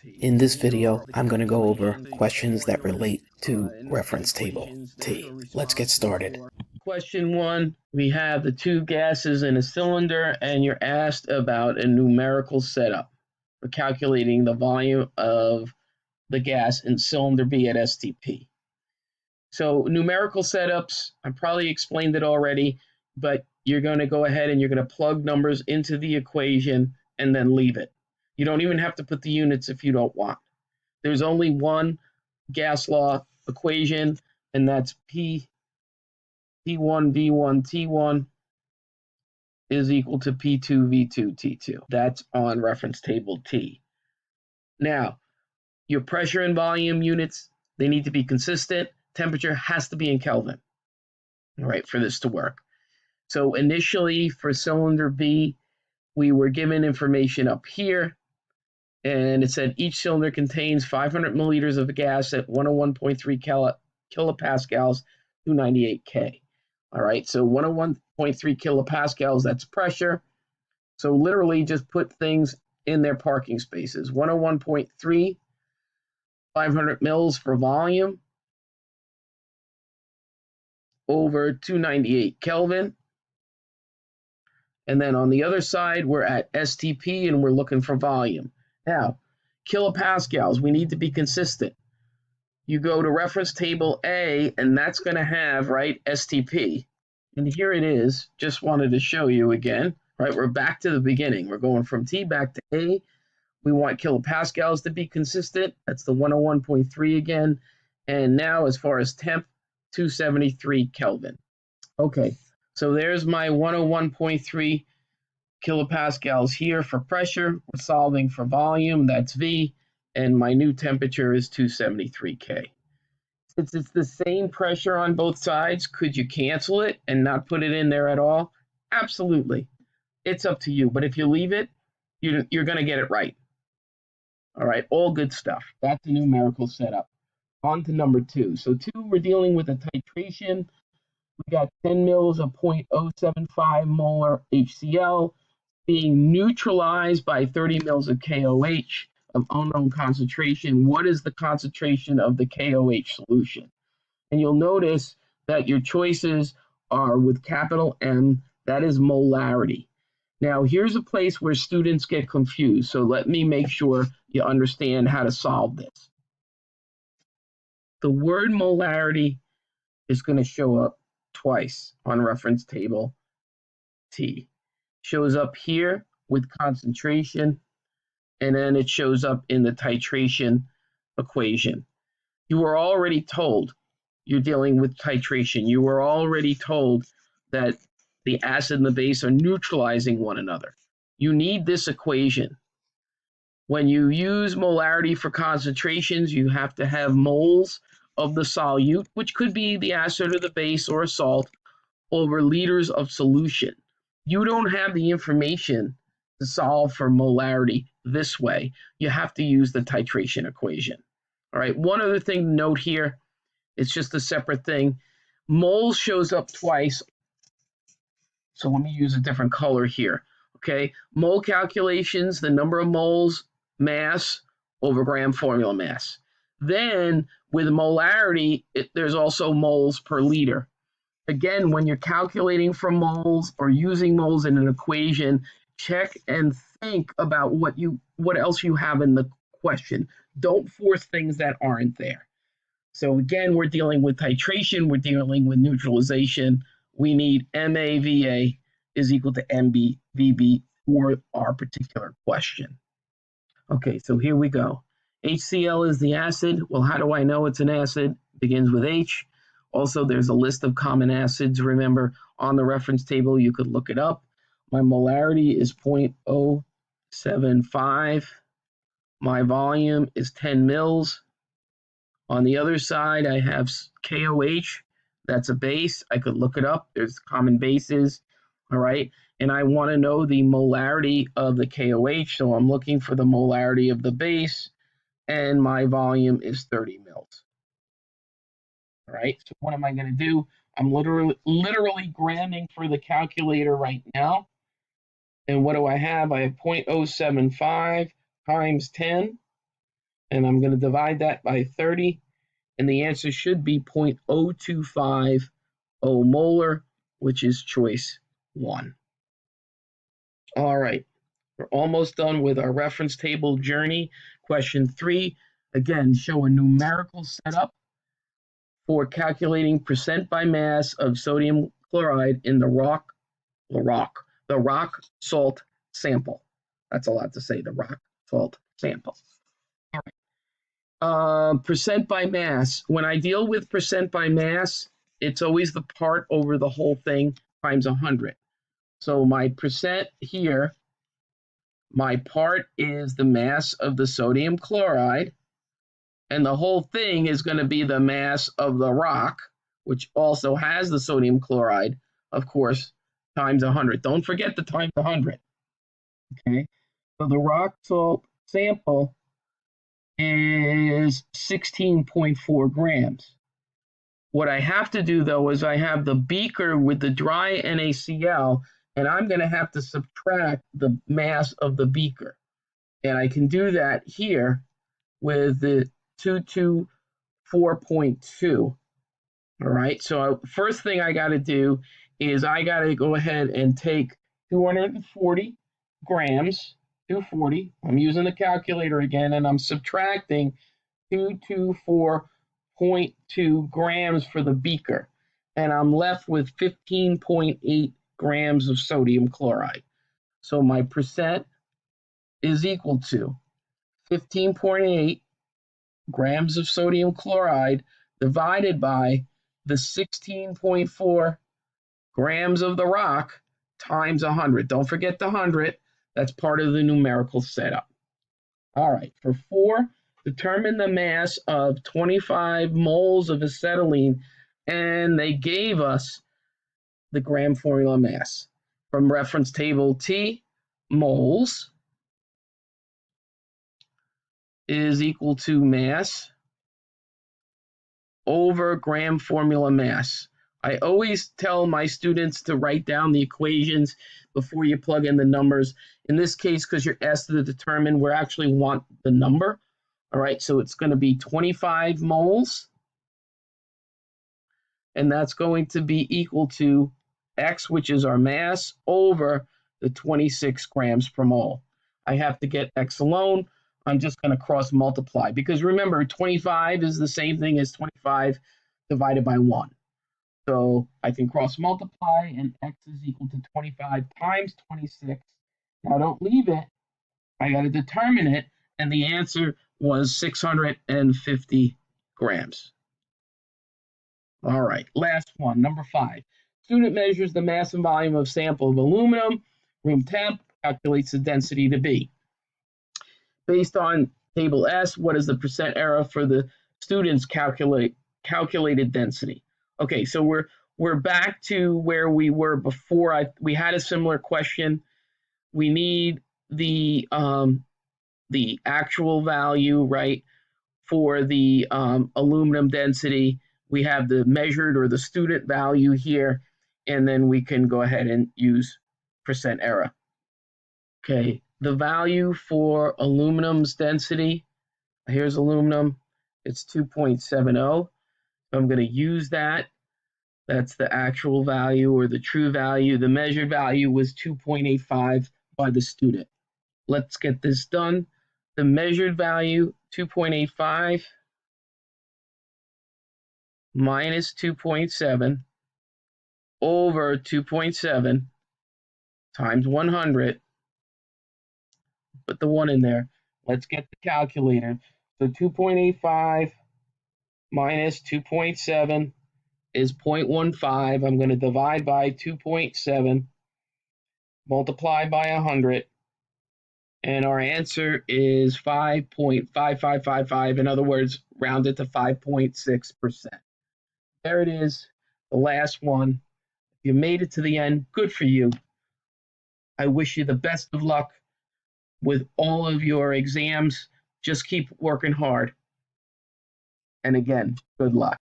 In this video, I'm going to go over questions that relate to reference table T. Let's get started. Question 1, we have the two gases in a cylinder, and you're asked about a numerical setup for calculating the volume of the gas in cylinder B at STP. So numerical setups, I probably explained it already, but you're going to go ahead and you're going to plug numbers into the equation and then leave it. You don't even have to put the units if you don't want. There's only one gas law equation, and that's P1 V1 T1 is equal to P2 V2 T2. That's on reference table T. Now, your pressure and volume units, they need to be consistent. Temperature has to be in Kelvin, all right, for this to work. So initially for cylinder B, we were given information up here, and it said each cylinder contains 500 milliliters of gas at 101.3 kilopascals to 98 K. All right, so 101.3 kilopascals, that's pressure. So literally just put things in their parking spaces. 101.3, 500 mils for volume, over 298 Kelvin. And then on the other side, we're at STP and we're looking for volume. Now, kilopascals, we need to be consistent. You go to reference table A, and that's going to have, right, STP. And here it is. Just wanted to show you again, right? We're back to the beginning. We're going from T back to A. We want kilopascals to be consistent. That's the 101.3 again. And now as far as temp, 273 Kelvin. Okay, so there's my 101.3 kilopascals here for pressure. We're solving for volume, that's V, and my new temperature is 273 K. Since it's the same pressure on both sides, could you cancel it and not put it in there at all? Absolutely. It's up to you, but if you leave it, you're going to get it right. All right, all good stuff. That's the numerical setup. On to number 2. So 2, we're dealing with a titration. We got 10 mils of 0.075 molar HCl being neutralized by 30 mils of KOH of unknown concentration. What is the concentration of the KOH solution? And you'll notice that your choices are with capital M, that is molarity. Now, here's a place where students get confused, so let me make sure you understand how to solve this. The word molarity is going to show up twice on reference table T. Shows up here with concentration, and then it shows up in the titration equation. You were already told you're dealing with titration. You were already told that the acid and the base are neutralizing one another. You need this equation. When you use molarity for concentrations, you have to have moles of the solute, which could be the acid or the base or a salt, over liters of solution. You don't have the information to solve for molarity this way. You have to use the titration equation. All right, one other thing to note here, it's just a separate thing. Moles shows up twice. So let me use a different color here. Okay, mole calculations, the number of moles, mass over gram formula mass. Then with molarity, there's also moles per liter. Again, when you're calculating for moles or using moles in an equation, check and think about what else you have in the question. Don't force things that aren't there. So again, we're dealing with titration, we're dealing with neutralization. We need MAVA is equal to MBVB for our particular question. Okay, so here we go. HCl is the acid. Well, how do I know it's an acid? It begins with H. Also, there's a list of common acids. Remember, on the reference table, you could look it up. My molarity is 0.075. My volume is 10 mils. On the other side, I have KOH. That's a base. I could look it up. There's common bases, all right? And I want to know the molarity of the KOH, so I'm looking for the molarity of the base, and my volume is 30 mils. All right, so what am I going to do? I'm literally gramming for the calculator right now. And what do I have? I have 0.075 times 10 and I'm going to divide that by 30, and the answer should be 0.025 molar, which is choice 1. All right, we're almost done with our reference table journey. Question 3, again, show a numerical setup for calculating percent by mass of sodium chloride in the rock salt sample. That's a lot to say, the rock salt sample. All right. Percent by mass. When I deal with percent by mass, it's always the part over the whole thing times 100. So my percent here, my part is the mass of the sodium chloride, and the whole thing is going to be the mass of the rock, which also has the sodium chloride, of course, times 100. Don't forget the times 100. Okay, so the rock salt sample is 16.4 grams. What I have to do, though, is I have the beaker with the dry NaCl, and I'm going to have to subtract the mass of the beaker. And I can do that here with the 224.2. All right, so first thing I got to do is I got to go ahead and take 240 grams, 240. I'm using the calculator again, and I'm subtracting 224.2 grams for the beaker, and I'm left with 15.8 grams of sodium chloride. So my percent is equal to 15.8 grams of sodium chloride divided by the 16.4 grams of the rock times 100. Don't forget the 100. That's part of the numerical setup. All right, for 4, determine the mass of 25 moles of acetylene, and they gave us the gram formula mass. From reference table T, moles is equal to mass over gram formula mass. I always tell my students to write down the equations before you plug in the numbers. In this case, because you're asked to determine, we actually want the number. All right, so it's going to be 25 moles, and that's going to be equal to X, which is our mass, over the 26 grams per mole. I have to get X alone. I'm just going to cross multiply, because remember, 25 is the same thing as 25 divided by 1. So I can cross multiply, and X is equal to 25 times 26. Now don't leave it. I got to determine it, and the answer was 650 grams. All right, last one, number 5. Student measures the mass and volume of sample of aluminum, room temp, calculates the density to be. Based on table S, what is the percent error for the student's calculated density? Okay, so we're back to where we were before. We had a similar question. We need the actual value, right, for the aluminum density. We have the measured or the student value here, and then we can go ahead and use percent error. Okay, the value for aluminum's density, here's aluminum, it's 2.70. I'm going to use that. That's the actual value or the true value. The measured value was 2.85 by the student. Let's get this done. The measured value, 2.85 minus 2.7 over 2.7 times 100. Put the 1 in there. Let's get the calculator. So 2.85 minus 2.7 is 0.15. I'm going to divide by 2.7, multiply by 100, and our answer is 5.5555. In other words, round it to 5.6%. There it is, the last one. If you made it to the end, good for you. I wish you the best of luck with all of your exams. Just keep working hard. And again, good luck.